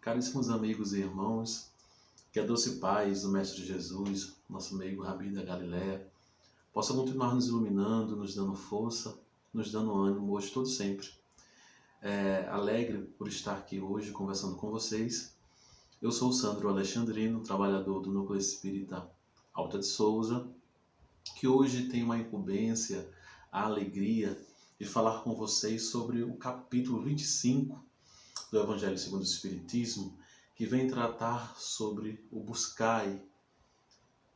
Caríssimos amigos e irmãos, que a doce paz do Mestre Jesus, nosso meio Rabi da Galileia, possa continuar nos iluminando, nos dando força, nos dando ânimo hoje, todo sempre. Alegre por estar aqui hoje conversando com vocês. Eu sou o Sandro Alexandrino, trabalhador do Núcleo Espírita Alta de Souza, que hoje tem uma incumbência, a alegria de falar com vocês sobre o capítulo 25 do Evangelho segundo o Espiritismo, que vem tratar sobre o buscai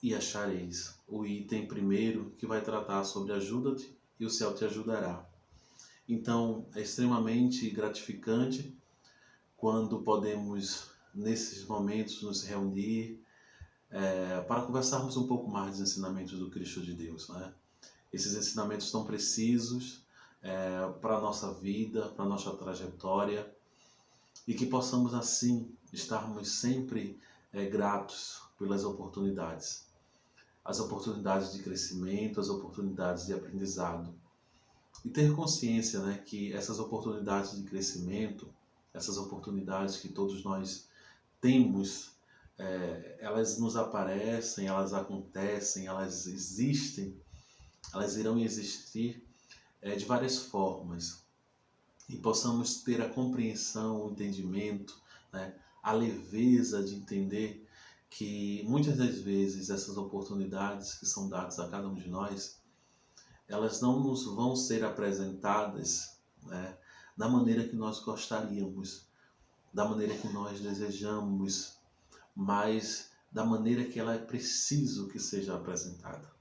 e achareis. O item primeiro que vai tratar sobre ajuda-te e o céu te ajudará. Então, é extremamente gratificante quando podemos, nesses momentos, nos reunir para conversarmos um pouco mais dos ensinamentos do Cristo de Deus, né? Esses ensinamentos tão precisos para a nossa vida, para a nossa trajetória, e que possamos, assim, estarmos sempre gratos pelas oportunidades. As oportunidades de crescimento, as oportunidades de aprendizado. E ter consciência, né, que essas oportunidades de crescimento, essas oportunidades que todos nós temos, elas nos aparecem, elas acontecem, elas existem, elas irão existir de várias formas. E possamos ter a compreensão, o entendimento, né, a leveza de entender que muitas das vezes essas oportunidades que são dadas a cada um de nós, elas não nos vão ser apresentadas, né, da maneira que nós gostaríamos, da maneira que nós desejamos, mas da maneira que ela é preciso que seja apresentada.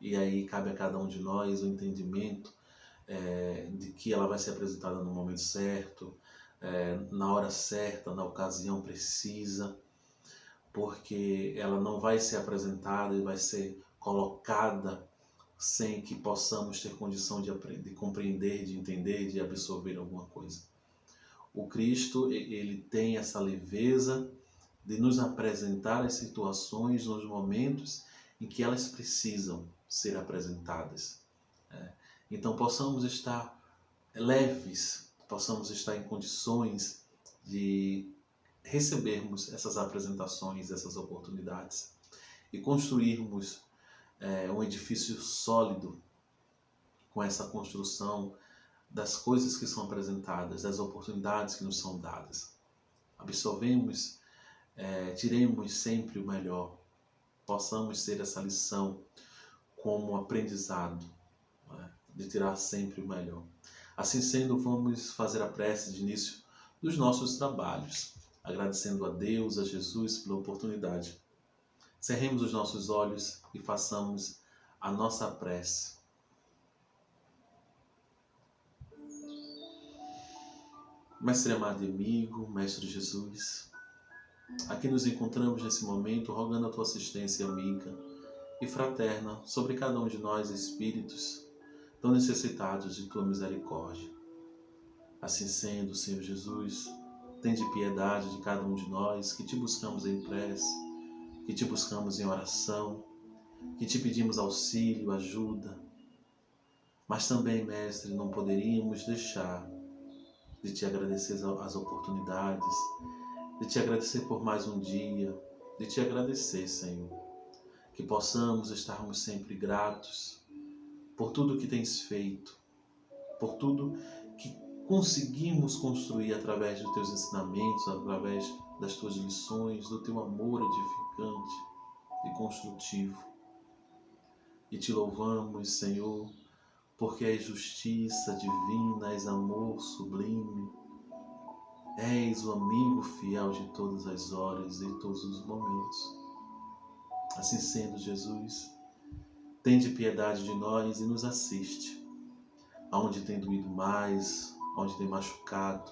E aí cabe a cada um de nós o entendimento de que ela vai ser apresentada no momento certo, na hora certa, na ocasião precisa, porque ela não vai ser apresentada e vai ser colocada sem que possamos ter condição de compreender, de entender, de absorver alguma coisa. O Cristo, ele tem essa leveza de nos apresentar as situações nos momentos em que elas precisam ser apresentadas. Então possamos estar leves, possamos estar em condições de recebermos essas apresentações, essas oportunidades e construirmos um edifício sólido com essa construção das coisas que são apresentadas, das oportunidades que nos são dadas. Absorvemos, tiremos sempre o melhor, possamos ter essa lição como aprendizado, de tirar sempre o melhor. Assim sendo, vamos fazer a prece de início dos nossos trabalhos, agradecendo a Deus, a Jesus pela oportunidade. Cerremos os nossos olhos e façamos a nossa prece. Mestre amado e amigo, Mestre Jesus, aqui nos encontramos nesse momento rogando a tua assistência amiga e fraterna sobre cada um de nós, espíritos, tão necessitados de tua misericórdia. Assim sendo, Senhor Jesus, tende piedade de cada um de nós que te buscamos em prece, que te buscamos em oração, que te pedimos auxílio, ajuda. Mas também, Mestre, não poderíamos deixar de te agradecer as oportunidades, de te agradecer por mais um dia, de te agradecer, Senhor, que possamos estarmos sempre gratos por tudo que tens feito, por tudo que conseguimos construir através dos teus ensinamentos, através das tuas lições, do teu amor edificante e construtivo. E te louvamos, Senhor, porque és justiça divina, és amor sublime, és o amigo fiel de todas as horas e todos os momentos. Assim sendo, Jesus, tende piedade de nós e nos assiste, aonde tem doído mais, onde tem machucado,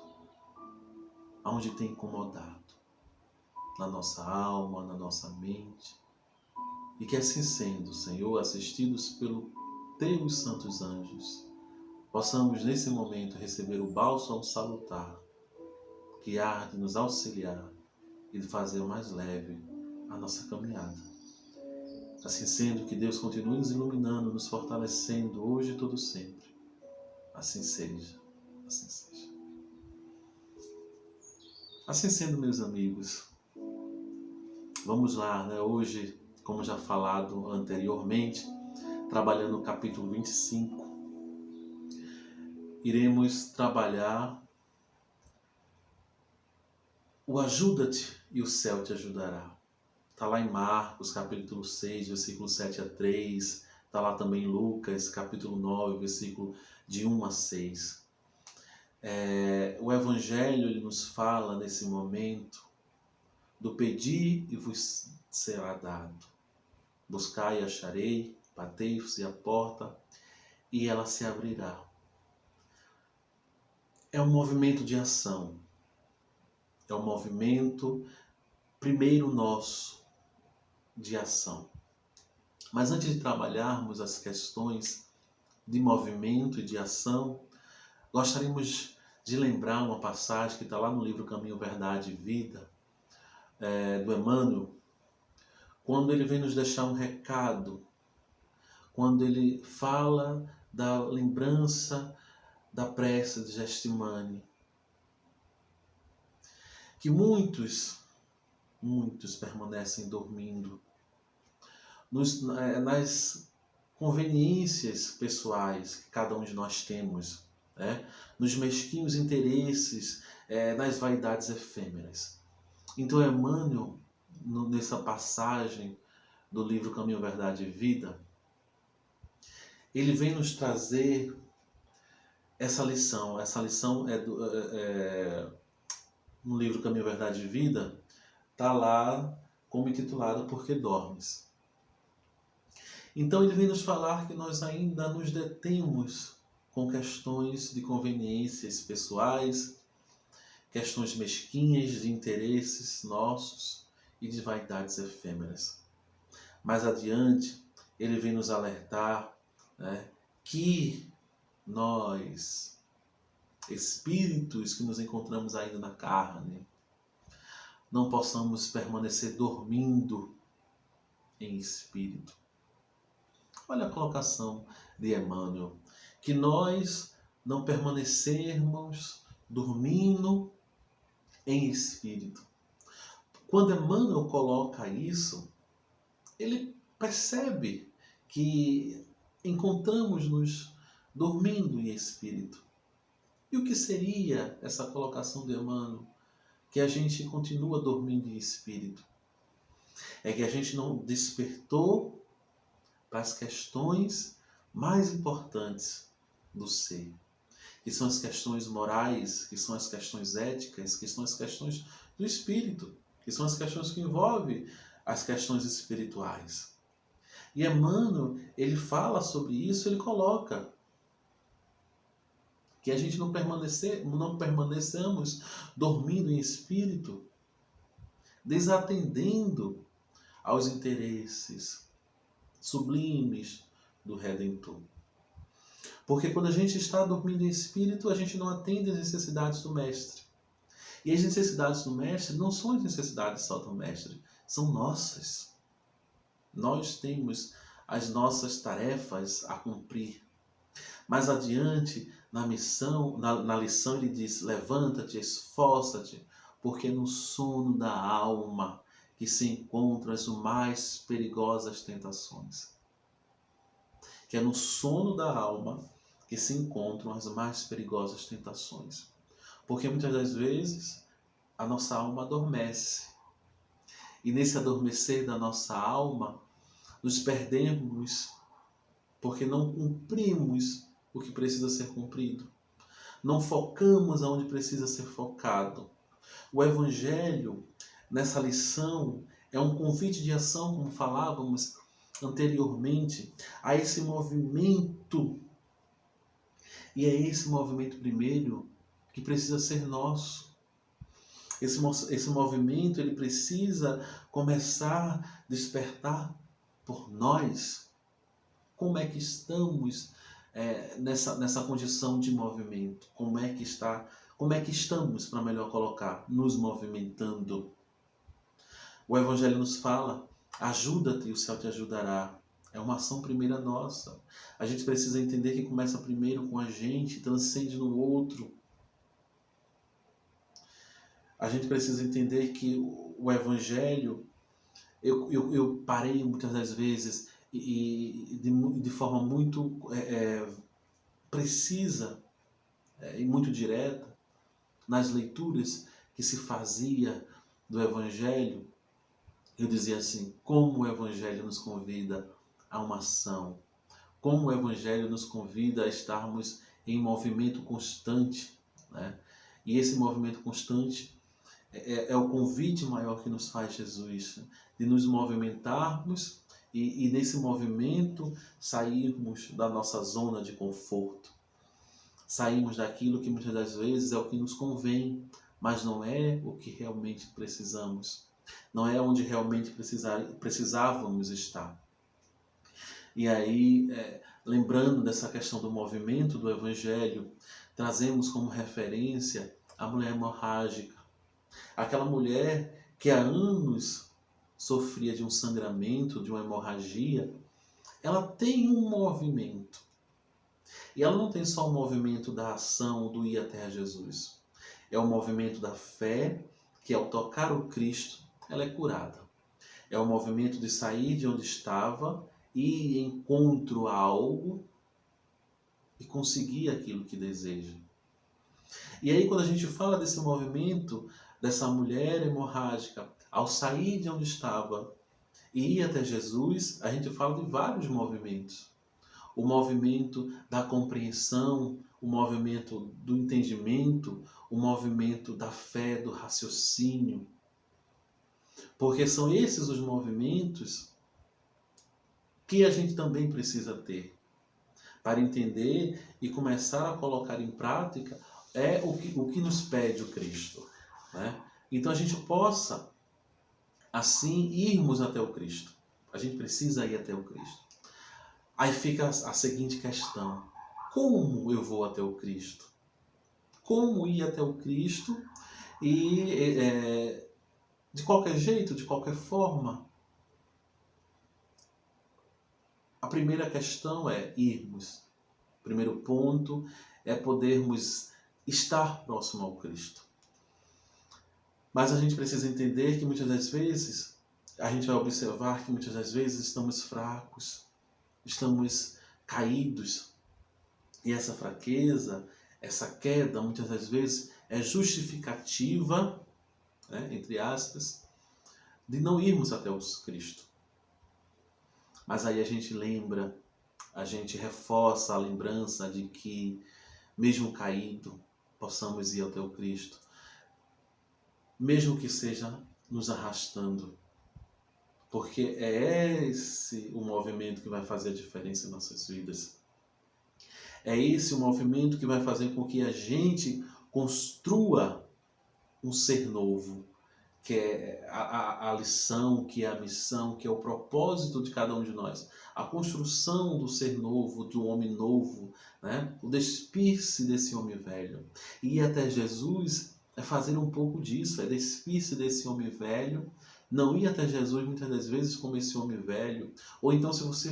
aonde tem incomodado, na nossa alma, na nossa mente. E que assim sendo, Senhor, assistidos pelos teus santos anjos, possamos nesse momento receber o bálsamo salutar, que há de nos auxiliar e de fazer mais leve a nossa caminhada. Assim sendo, que Deus continue nos iluminando, nos fortalecendo hoje e todo sempre. Assim seja, assim seja. Assim sendo, meus amigos, vamos lá, né? Hoje, como já falado anteriormente, trabalhando no capítulo 25, iremos trabalhar o ajuda-te e o céu te ajudará. Está lá em Marcos, capítulo 6, versículo 7 a 3. Está lá também em Lucas, capítulo 9, versículo de 1 a 6. O Evangelho ele nos fala nesse momento do pedir e vos será dado. Buscai e acharei, batei-vos a porta e ela se abrirá. É um movimento de ação. É um movimento primeiro nosso de ação. Mas antes de trabalharmos as questões de movimento e de ação, gostaríamos de lembrar uma passagem que está lá no livro Caminho, Verdade e Vida, do Emmanuel, quando ele vem nos deixar um recado, quando ele fala da lembrança da prece de Getsemane, que muitos permanecem dormindo nas conveniências pessoais que cada um de nós temos, né? Nos mesquinhos interesses, nas vaidades efêmeras. Então Emmanuel, nessa passagem do livro Caminho, Verdade e Vida, ele vem nos trazer essa lição. Essa lição no livro Caminho, Verdade e Vida, está lá como intitulada Por que Dormes? Então ele vem nos falar que nós ainda nos detemos com questões de conveniências pessoais, questões mesquinhas de interesses nossos e de vaidades efêmeras. Mais adiante, ele vem nos alertar, né, que nós, espíritos que nos encontramos ainda na carne, não possamos permanecer dormindo em espírito. Olha a colocação de Emmanuel, que nós não permanecermos dormindo em espírito. Quando Emmanuel coloca isso, ele percebe que encontramos-nos dormindo em espírito. E o que seria essa colocação de Emmanuel? Que a gente continua dormindo em espírito. É que a gente não despertou para as questões mais importantes do ser, que são as questões morais, que são as questões éticas, que são as questões do espírito, que são as questões que envolvem as questões espirituais. E Emmanuel, ele fala sobre isso, ele coloca que a gente não permaneçamos dormindo em espírito, desatendendo aos interesses sublimes do Redentor. Porque quando a gente está dormindo em espírito, a gente não atende às necessidades do Mestre. E as necessidades do Mestre não são as necessidades só do Mestre, são nossas. Nós temos as nossas tarefas a cumprir. Mais adiante, na lição, ele diz: levanta-te, esforça-te, porque no sono da alma que se encontram as mais perigosas tentações. Que é no sono da alma que se encontram as mais perigosas tentações. Porque muitas das vezes a nossa alma adormece. E nesse adormecer da nossa alma, nos perdemos porque não cumprimos o que precisa ser cumprido. Não focamos aonde precisa ser focado. O Evangelho, nessa lição, é um convite de ação, como falávamos anteriormente, a esse movimento. E é esse movimento primeiro que precisa ser nosso. Esse movimento ele precisa começar a despertar por nós. Como é que estamos nessa condição de movimento? Como é que estamos, para melhor colocar, nos movimentando? O Evangelho nos fala: ajuda-te e o céu te ajudará. É uma ação primeira nossa. A gente precisa entender que começa primeiro com a gente, transcende no outro. a gente precisa entender que o Evangelho, eu parei muitas das vezes e de forma muito precisa e muito direta nas leituras que se fazia do Evangelho, eu dizia assim, como o Evangelho nos convida a uma ação, como o Evangelho nos convida a estarmos em movimento constante, né? E esse movimento constante é o convite maior que nos faz Jesus, né? De nos movimentarmos e nesse movimento sairmos da nossa zona de conforto. Saímos daquilo que muitas das vezes é o que nos convém, mas não é o que realmente precisamos. Não é onde realmente precisávamos estar. E aí, lembrando dessa questão do movimento do Evangelho, trazemos como referência a mulher hemorrágica. Aquela mulher que há anos sofria de um sangramento, de uma hemorragia, ela tem um movimento. E ela não tem só o movimento da ação, do ir até a Jesus. É o movimento da fé, que ao tocar o Cristo, ela é curada. É o movimento de sair de onde estava, ir em encontro a algo e conseguir aquilo que deseja. E aí quando a gente fala desse movimento, dessa mulher hemorrágica, ao sair de onde estava e ir até Jesus, a gente fala de vários movimentos. O movimento da compreensão, o movimento do entendimento, o movimento da fé, do raciocínio. Porque são esses os movimentos que a gente também precisa ter para entender e começar a colocar em prática o que nos pede o Cristo, né? Então a gente possa, assim, irmos até o Cristo. A gente precisa ir até o Cristo. Aí fica a seguinte questão: como eu vou até o Cristo? Como ir até o Cristo e de qualquer jeito, de qualquer forma? A primeira questão é irmos. O primeiro ponto é podermos estar próximo ao Cristo. Mas a gente precisa entender que muitas das vezes, a gente vai observar que muitas das vezes estamos fracos, estamos caídos. E essa fraqueza, essa queda, muitas das vezes é justificativa, né, entre aspas, de não irmos até o Cristo. Mas aí a gente lembra, a gente reforça a lembrança de que, mesmo caído, possamos ir até o Cristo, mesmo que seja nos arrastando, porque é esse o movimento que vai fazer a diferença em nossas vidas. É esse o movimento que vai fazer com que a gente construa um ser novo, que é a lição, que é a missão, que é o propósito de cada um de nós. A construção do ser novo, do homem novo, né? O despir-se desse homem velho. E ir até Jesus é fazer um pouco disso, é despir-se desse homem velho, não ir até Jesus muitas das vezes como esse homem velho, ou então se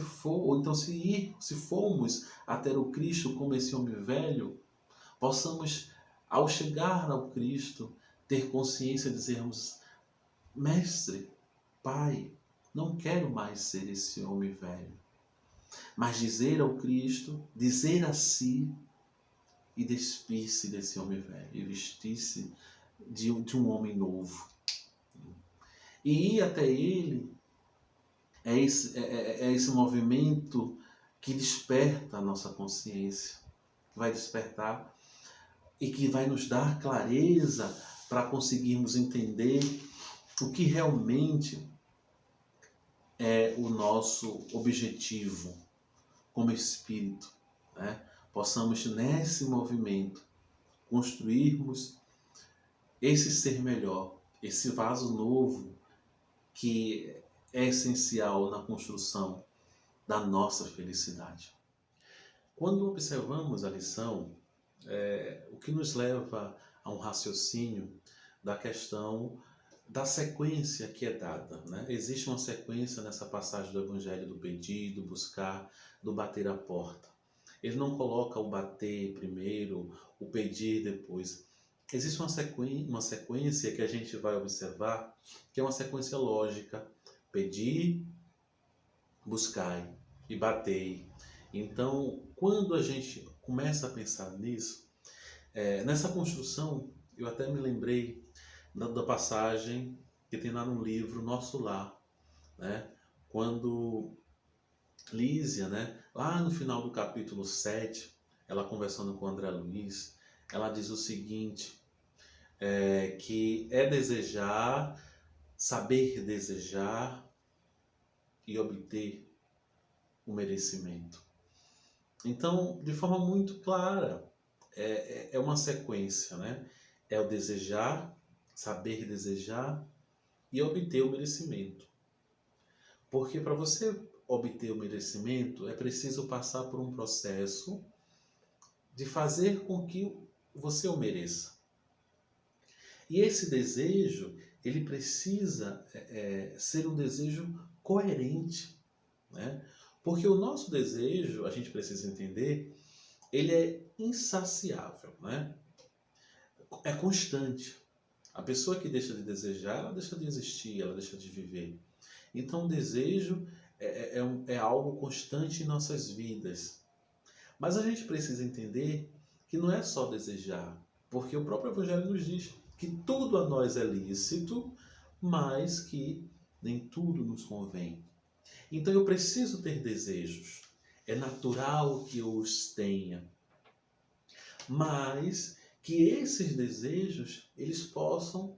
formos até o Cristo como esse homem velho, possamos, ao chegar ao Cristo, ter consciência e dizermos: Mestre, Pai, não quero mais ser esse homem velho, mas dizer ao Cristo, dizer a si e despir-se desse homem velho e vestir-se de um homem novo. E ir até Ele é esse movimento que desperta a nossa consciência, vai despertar e que vai nos dar clareza para conseguirmos entender o que realmente é o nosso objetivo como espírito, né? Possamos nesse movimento construirmos esse ser melhor, esse vaso novo que é essencial na construção da nossa felicidade. Quando observamos a lição, o que nos leva a um raciocínio da questão da sequência que é dada, né? Existe uma sequência nessa passagem do Evangelho do pedir, do buscar, do bater a porta. Ele não coloca o bater primeiro, o pedir depois. existe uma sequência que a gente vai observar, que é uma sequência lógica. Pedi, buscai e batei. Então, quando a gente começa a pensar nisso, nessa construção, eu até me lembrei da passagem que tem lá no livro Nosso Lar, né? Quando Lísia, né, lá no final do capítulo 7, ela conversando com André Luiz, ela diz o seguinte, que é desejar, saber desejar e obter o merecimento. Então, de forma muito clara, é uma sequência, né? É o desejar, saber desejar e obter o merecimento. Porque para você obter o merecimento, é preciso passar por um processo de fazer com que você o mereça. E esse desejo, ele precisa ser um desejo coerente, né? Porque o nosso desejo, a gente precisa entender, ele é insaciável, né? É constante. A pessoa que deixa de desejar, ela deixa de existir, ela deixa de viver. Então, o desejo é algo constante em nossas vidas. Mas a gente precisa entender que não é só desejar, porque o próprio Evangelho nos diz que tudo a nós é lícito, mas que nem tudo nos convém. Então, eu preciso ter desejos. É natural que eu os tenha. Mas que esses desejos, eles possam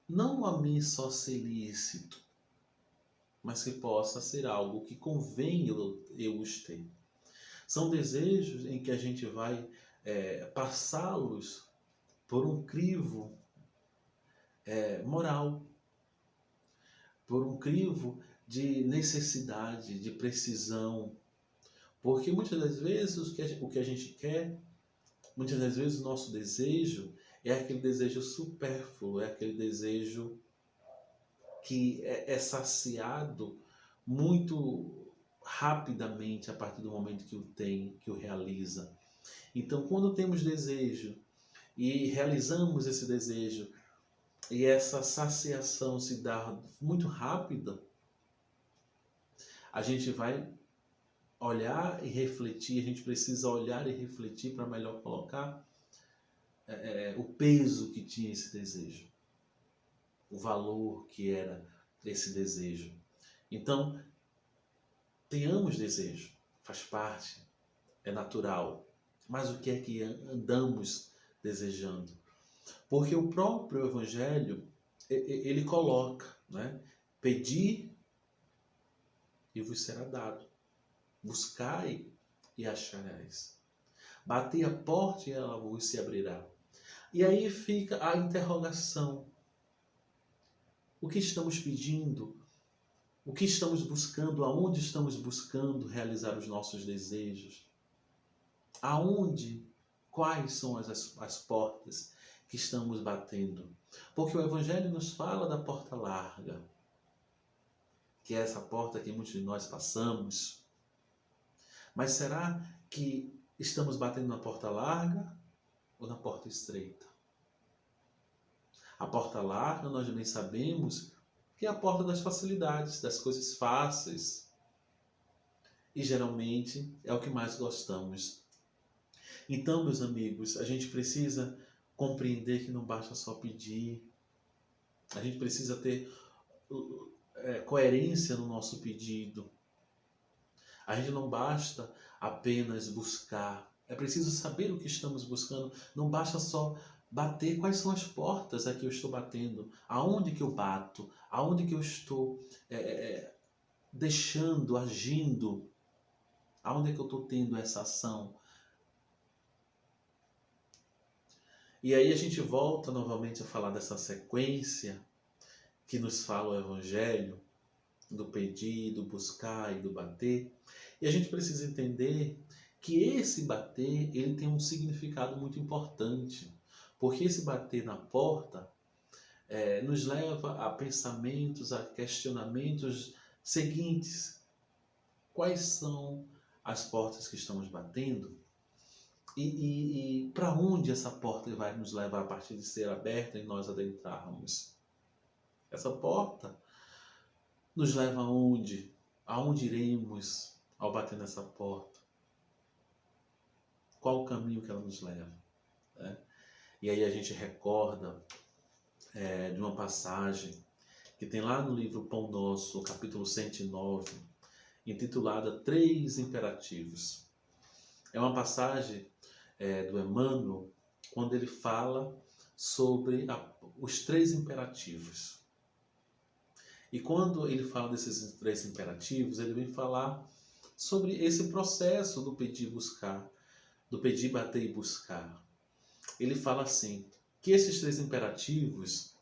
não a mim só ser lícito, mas que possa ser algo que convém eu os ter. São desejos em que a gente vai passá-los por um crivo moral, por um crivo de necessidade, de precisão. Porque muitas das vezes o que a gente quer, muitas das vezes o nosso desejo é aquele desejo supérfluo, é aquele desejo que é saciado muito rapidamente a partir do momento que o tem, que o realiza. Então, quando temos desejo e realizamos esse desejo e essa saciação se dá muito rápida, a gente vai olhar e refletir, a gente precisa olhar e refletir para melhor colocar o peso que tinha esse desejo, o valor que era esse desejo. Então, tenhamos desejo, faz parte, é natural. Mas o que é que andamos desejando? Porque o próprio Evangelho, ele coloca, né? Pedi e vos será dado. Buscai e achareis. Batei a porta e ela vos se abrirá. E aí fica a interrogação. O que estamos pedindo? O que estamos buscando? Aonde estamos buscando realizar os nossos desejos? Aonde? Quais são as portas que estamos batendo? Porque o Evangelho nos fala da porta larga, que é essa porta que muitos de nós passamos. Mas será que estamos batendo na porta larga ou na porta estreita? A porta larga, nós bem sabemos que é a porta das facilidades, das coisas fáceis. E geralmente é o que mais gostamos. Então, meus amigos, a gente precisa compreender que não basta só pedir. A gente precisa ter coerência no nosso pedido. A gente não basta apenas buscar. É preciso saber o que estamos buscando. Não basta só bater. Quais são as portas a que eu estou batendo? Aonde que eu bato? Aonde que eu estou deixando, agindo? Aonde é que eu estou tendo essa ação? E aí a gente volta novamente a falar dessa sequência que nos fala o Evangelho, do pedir, do buscar e do bater. E a gente precisa entender que esse bater, ele tem um significado muito importante. Porque esse bater na porta nos leva a pensamentos, a questionamentos seguintes. Quais são as portas que estamos batendo? E para onde essa porta vai nos levar a partir de ser aberta e nós adentrarmos? Essa porta nos leva aonde? Aonde iremos ao bater nessa porta? Qual o caminho que ela nos leva? Né? E aí a gente recorda de uma passagem que tem lá no livro Pão Nosso, capítulo 109, intitulada Três Imperativos. É uma passagem do Emmanuel, quando ele fala sobre os três imperativos. E quando ele fala desses três imperativos, ele vem falar sobre esse processo do pedir e buscar, do pedir, bater e buscar. Ele fala assim, que esses três imperativos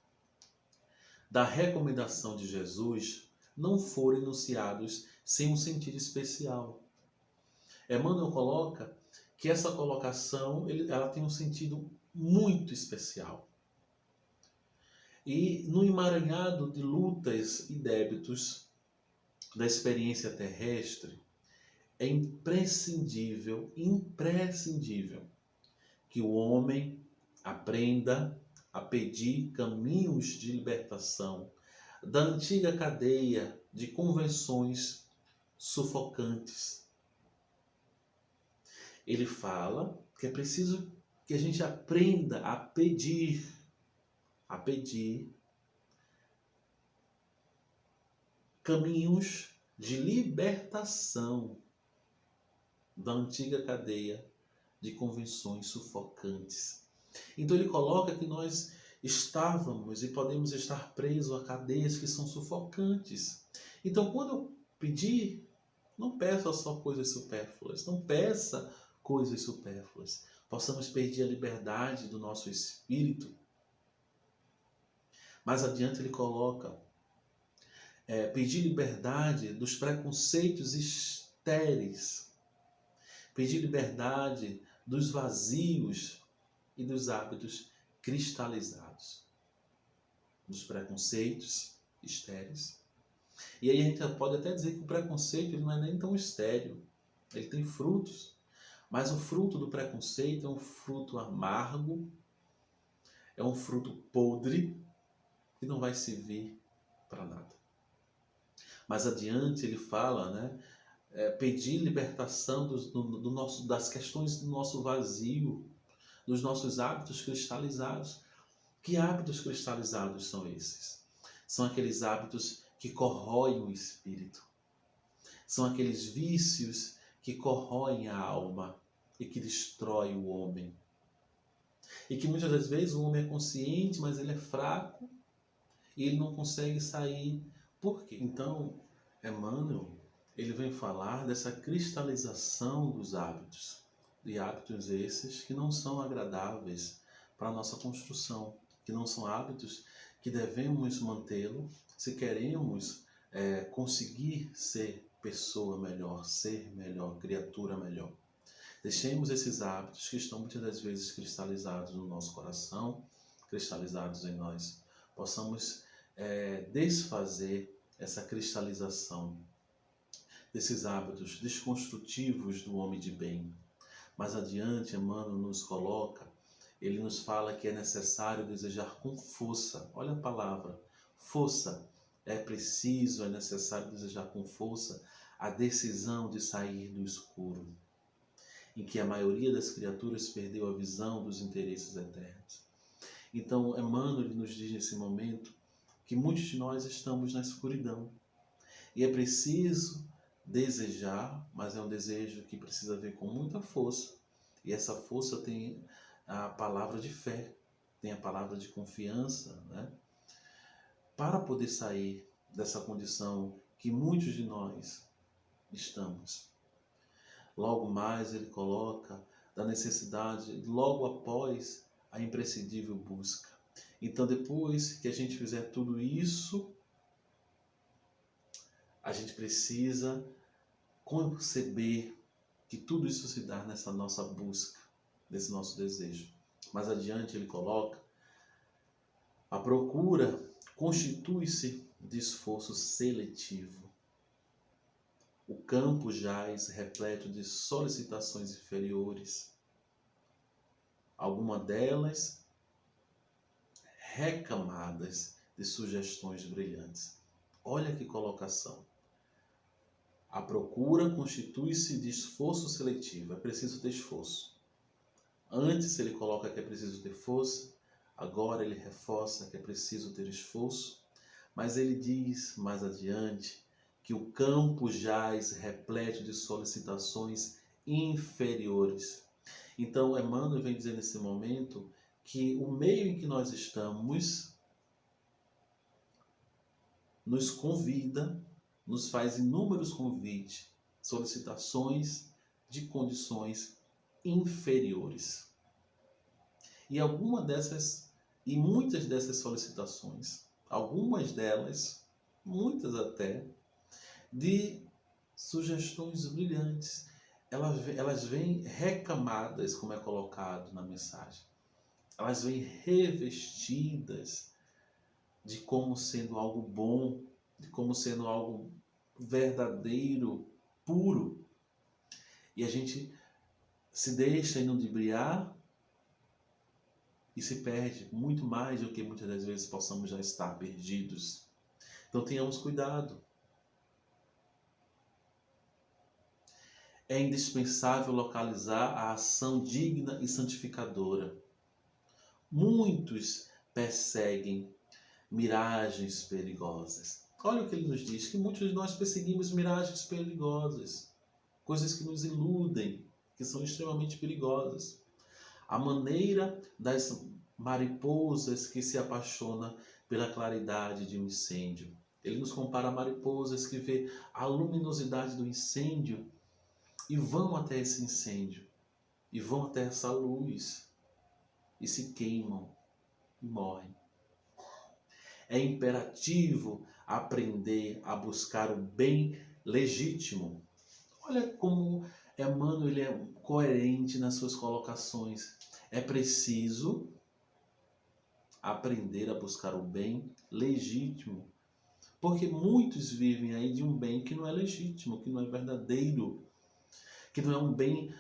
da recomendação de Jesus não foram enunciados sem um sentido especial. Emmanuel coloca que essa colocação ela tem um sentido muito especial. E no emaranhado de lutas e débitos da experiência terrestre, é imprescindível que o homem aprenda a pedir caminhos de libertação da antiga cadeia de convenções sufocantes. Ele fala que é preciso que a gente aprenda a pedir caminhos de libertação da antiga cadeia de convenções sufocantes. Então ele coloca que nós estávamos e podemos estar presos a cadeias que são sufocantes. Então quando eu pedir, não peça só coisas supérfluas, não peça coisas supérfluas. Possamos perder a liberdade do nosso espírito. Mais adiante ele coloca pedir liberdade dos preconceitos estéreis, pedir liberdade dos vazios e dos hábitos cristalizados, dos preconceitos estéreis. E aí a gente pode até dizer que o preconceito ele não é nem tão estéril, ele tem frutos, mas o fruto do preconceito é um fruto amargo, é um fruto podre, que não vai servir para nada. Mais adiante ele fala, pedir libertação das questões do nosso vazio, dos nossos hábitos cristalizados. Que hábitos cristalizados são esses? São aqueles hábitos que corroem o espírito. São aqueles vícios que corroem a alma e que destroem o homem. E que muitas das vezes o homem é consciente, mas ele é fraco e ele não consegue sair. Por quê? Então, Emmanuel, ele vem falar dessa cristalização dos hábitos. E hábitos esses que não são agradáveis para a nossa construção, que não são hábitos que devemos mantê-lo se queremos conseguir ser pessoa melhor, ser melhor, criatura melhor. Deixemos esses hábitos que estão muitas das vezes cristalizados no nosso coração, cristalizados em nós. Possamos desfazer essa cristalização desses hábitos desconstrutivos do homem de bem. Mais adiante, Emmanuel nos coloca, ele nos fala que é necessário desejar com força. Olha a palavra, força. É preciso, é necessário desejar com força a decisão de sair do escuro, em que a maioria das criaturas perdeu a visão dos interesses eternos. Então, Emmanuel nos diz nesse momento que muitos de nós estamos na escuridão. E é preciso desejar, mas é um desejo que precisa vir com muita força. E essa força tem a palavra de fé, tem a palavra de confiança, para poder sair dessa condição que muitos de nós estamos. Logo mais ele coloca da necessidade, logo após a imprescindível busca. Então depois que a gente fizer tudo isso, a gente precisa conceber que tudo isso se dá nessa nossa busca, nesse nosso desejo. Mais adiante ele coloca, a procura constitui-se de esforço seletivo. O campo jaz repleto de solicitações inferiores. alguma delas recamadas de sugestões brilhantes. Olha que colocação. A procura constitui-se de esforço seletivo. É preciso ter esforço. Antes ele coloca que é preciso ter força, agora ele reforça que é preciso ter esforço, mas ele diz mais adiante que o campo jaz repleto de solicitações inferiores. Então, Emmanuel vem dizer nesse momento que o meio em que nós estamos nos convida, nos faz inúmeros convites, solicitações de condições inferiores. E muitas dessas solicitações, algumas delas, muitas até, de sugestões brilhantes, elas vêm recamadas, como é colocado na mensagem. Elas vêm revestidas de como sendo algo bom, de como sendo algo verdadeiro, puro. E a gente se deixa inudibriar e se perde muito mais do que muitas das vezes possamos já estar perdidos. Então tenhamos cuidado. É indispensável localizar a ação digna e santificadora. Muitos perseguem miragens perigosas. Olha o que ele nos diz, que muitos de nós perseguimos miragens perigosas, coisas que nos iludem, que são extremamente perigosas. A maneira das mariposas que se apaixonam pela claridade de um incêndio. Ele nos compara a mariposas que vê a luminosidade do incêndio e vão até esse incêndio, e vão até essa luz, e se queimam e morrem. É imperativo aprender a buscar o bem legítimo. Olha como Emmanuel ele é coerente nas suas colocações. É preciso aprender a buscar o bem legítimo. Porque muitos vivem aí de um bem que não é legítimo, que não é verdadeiro, que não é um bem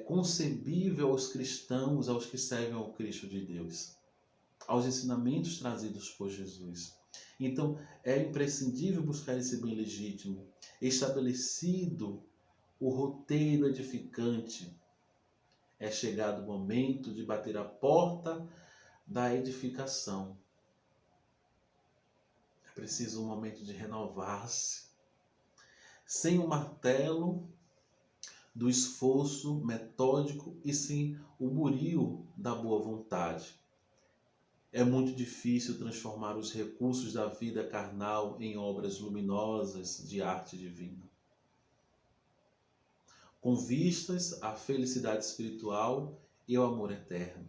concebível aos cristãos, aos que servem ao Cristo de Deus, aos ensinamentos trazidos por Jesus. Então, é imprescindível buscar esse bem legítimo, estabelecido o roteiro edificante. É chegado o momento de bater a porta da edificação. É preciso um momento de renovar-se, sem o martelo do esforço metódico e sem o buril da boa vontade. É muito difícil transformar os recursos da vida carnal em obras luminosas de arte divina, com vistas à felicidade espiritual e ao amor eterno.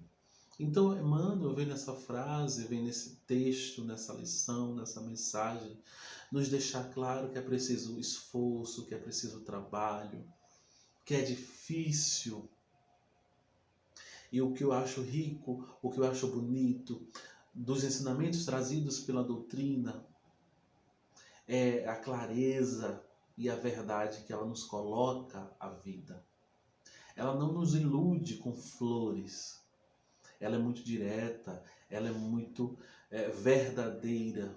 Então, Emmanuel vem nessa frase, vem nesse texto, nessa lição, nessa mensagem, nos deixar claro que é preciso esforço, que é preciso trabalho, que é difícil. E o que eu acho rico, o que eu acho bonito dos ensinamentos trazidos pela doutrina é a clareza e a verdade que ela nos coloca à vida. Ela não nos ilude com flores. Ela é muito direta, ela é muito verdadeira.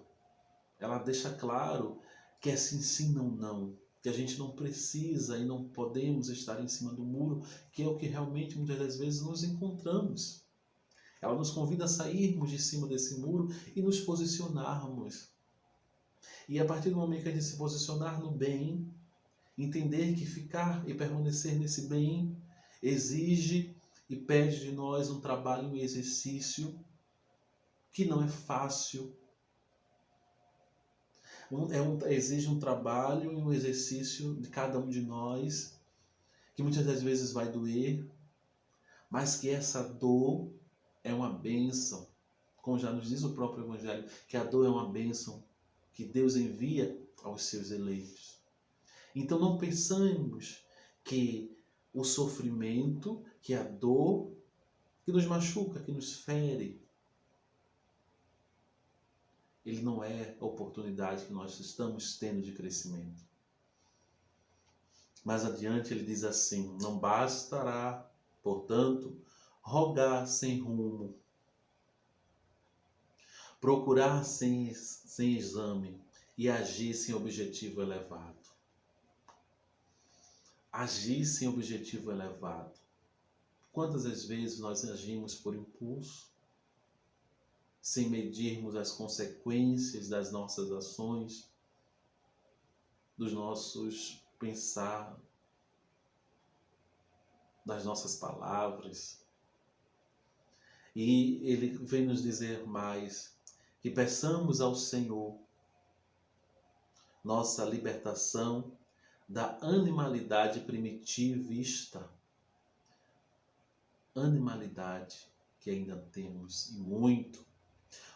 Ela deixa claro que é sim, sim, não, não. Que a gente não precisa e não podemos estar em cima do muro, que é o que realmente muitas das vezes nos encontramos. Ela nos convida a sairmos de cima desse muro e nos posicionarmos. E a partir do momento que a gente se posicionar no bem, entender que ficar e permanecer nesse bem exige e pede de nós um trabalho e um exercício que não é fácil. Exige um trabalho e um exercício de cada um de nós, que muitas das vezes vai doer, mas que essa dor é uma bênção, como já nos diz o próprio Evangelho, que a dor é uma bênção que Deus envia aos seus eleitos. Então não pensamos que o sofrimento, que a dor, que nos machuca, que nos fere, ele não é a oportunidade que nós estamos tendo de crescimento. Mais adiante ele diz assim: não bastará, portanto, rogar sem rumo, procurar sem exame e agir sem objetivo elevado. Agir sem objetivo elevado. Quantas das vezes nós agimos por impulso, sem medirmos as consequências das nossas ações, dos nossos pensar, das nossas palavras. E ele vem nos dizer mais, que peçamos ao Senhor nossa libertação da animalidade primitivista. Animalidade que ainda temos e muito.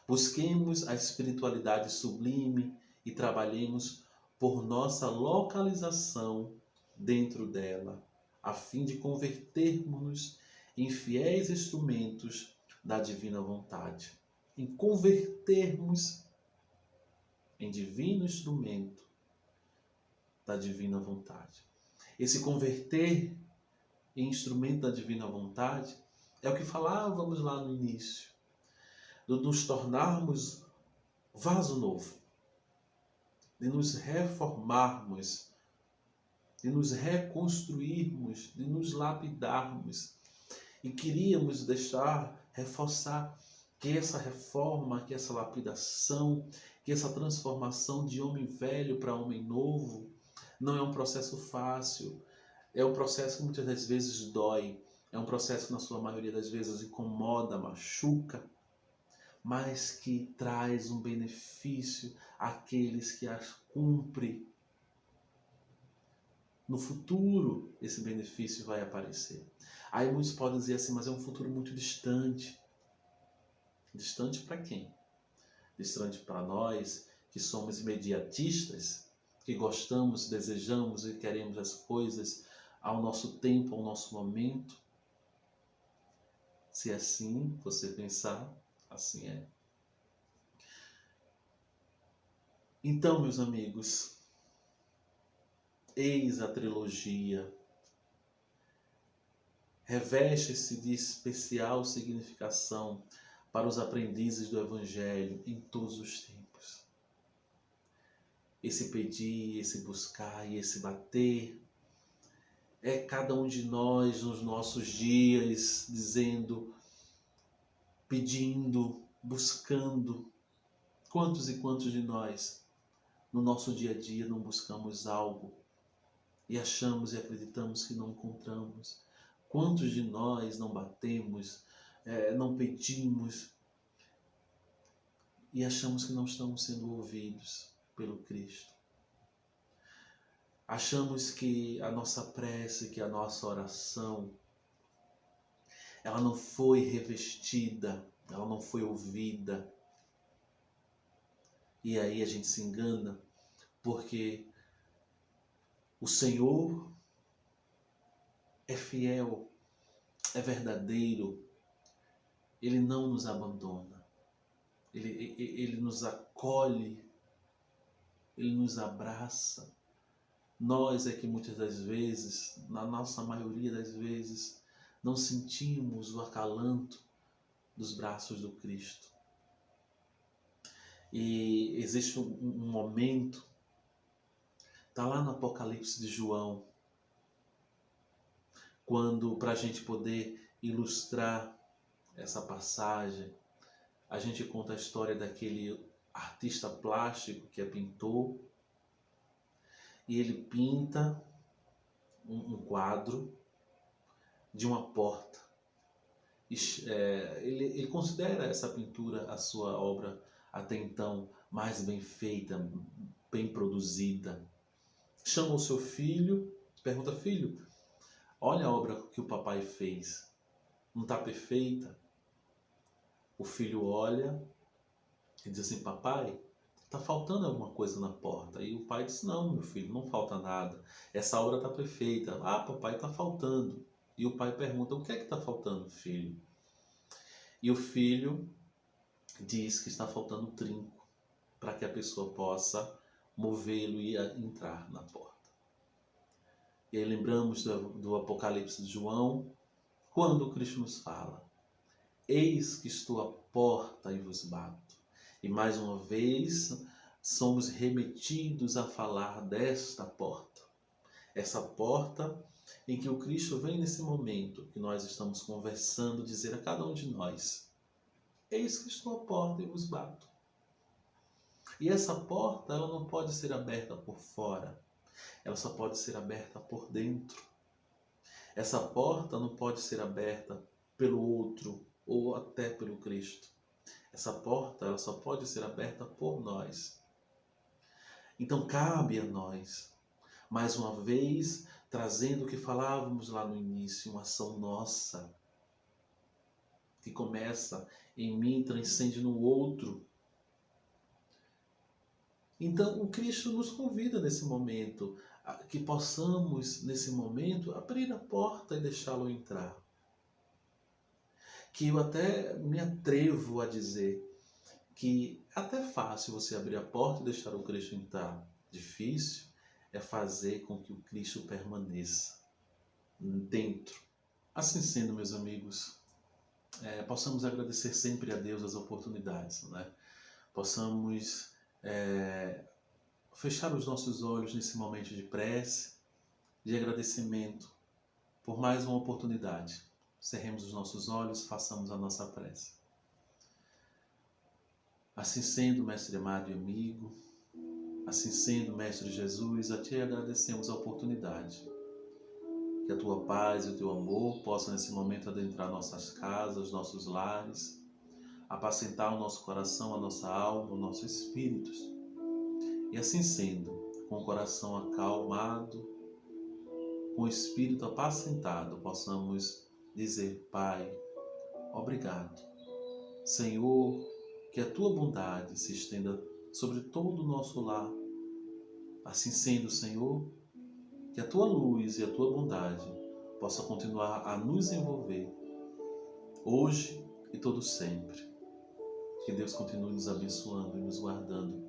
Busquemos a espiritualidade sublime e trabalhemos por nossa localização dentro dela, a fim de convertermos-nos em fiéis instrumentos da divina vontade, em convertermos em divino instrumento da divina vontade. Esse converter em instrumento da divina vontade é o que falávamos lá no início, de nos tornarmos vaso novo, de nos reformarmos, de nos reconstruirmos, de nos lapidarmos. E queríamos reforçar que essa reforma, que essa lapidação, que essa transformação de homem velho para homem novo não é um processo fácil, é um processo que muitas das vezes dói, é um processo que na sua maioria das vezes incomoda, machuca, mas que traz um benefício àqueles que as cumprem. No futuro, esse benefício vai aparecer. Aí muitos podem dizer assim, mas é um futuro muito distante. Distante para quem? Distante para nós, que somos imediatistas, que gostamos, desejamos e queremos as coisas ao nosso tempo, ao nosso momento. Se assim você pensar, assim é. Então, meus amigos, eis a trilogia. Reveste-se de especial significação para os aprendizes do Evangelho em todos os tempos. Esse pedir, esse buscar e esse bater é cada um de nós nos nossos dias dizendo, pedindo, buscando. Quantos e quantos de nós no nosso dia a dia não buscamos algo e achamos e acreditamos que não encontramos? Quantos de nós não batemos, não pedimos e achamos que não estamos sendo ouvidos pelo Cristo? Achamos que a nossa prece, que a nossa oração, ela não foi revestida, ela não foi ouvida. E aí a gente se engana, porque o Senhor é fiel, é verdadeiro, Ele não nos abandona, Ele nos acolhe, Ele nos abraça. Nós é que muitas das vezes, na nossa maioria das vezes, não sentimos o acalanto dos braços do Cristo. E existe um momento, está lá no Apocalipse de João, quando, para a gente poder ilustrar essa passagem, a gente conta a história daquele artista plástico que é pintor, e ele pinta um quadro de uma porta. Ele considera essa pintura a sua obra até então mais bem feita, bem produzida. Chama o seu filho, pergunta, filho, olha a obra que o papai fez, não está perfeita? O filho olha e diz assim, papai, está faltando alguma coisa na porta. E o pai diz, não, meu filho, não falta nada, essa obra está perfeita. Ah, papai, está faltando. E o pai pergunta, o que é que está faltando, filho? E o filho diz que está faltando trinco para que a pessoa possa movê-lo e entrar na porta. E aí lembramos do Apocalipse de João, quando Cristo nos fala: eis que estou à porta e vos bato. E mais uma vez somos remetidos a falar desta porta. Essa porta em que o Cristo vem nesse momento que nós estamos conversando, dizer a cada um de nós: eis que estou à porta e vos bato. E essa porta, ela não pode ser aberta por fora, ela só pode ser aberta por dentro. Essa porta não pode ser aberta pelo outro ou até pelo Cristo. Essa porta, ela só pode ser aberta por nós. Então cabe a nós, mais uma vez, trazendo o que falávamos lá no início, uma ação nossa, que começa em mim, transcende no outro. Então o Cristo nos convida nesse momento, a que possamos, nesse momento, abrir a porta e deixá-lo entrar. Que eu até me atrevo a dizer que é até fácil você abrir a porta e deixar o Cristo entrar. Difícil é fazer com que o Cristo permaneça dentro. Assim sendo, meus amigos, possamos agradecer sempre a Deus as oportunidades, né? Possamos fechar os nossos olhos nesse momento de prece, de agradecimento por mais uma oportunidade. Cerremos os nossos olhos, façamos a nossa prece. Assim sendo, Mestre amado e amigo, assim sendo, Mestre Jesus, a Ti agradecemos a oportunidade. Que a Tua paz e o Teu amor possam nesse momento adentrar nossas casas, nossos lares, apacentar o nosso coração, a nossa alma, os nossos espíritos. E assim sendo, com o coração acalmado, com o espírito apacentado, possamos dizer: Pai, obrigado. Senhor, que a Tua bondade se estenda sobre todo o nosso lar. Assim sendo, Senhor, que a Tua luz e a Tua bondade possa continuar a nos envolver, hoje e todo sempre. Que Deus continue nos abençoando e nos guardando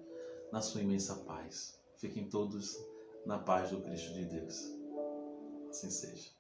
na Sua imensa paz. Fiquem todos na paz do Cristo de Deus. Assim seja.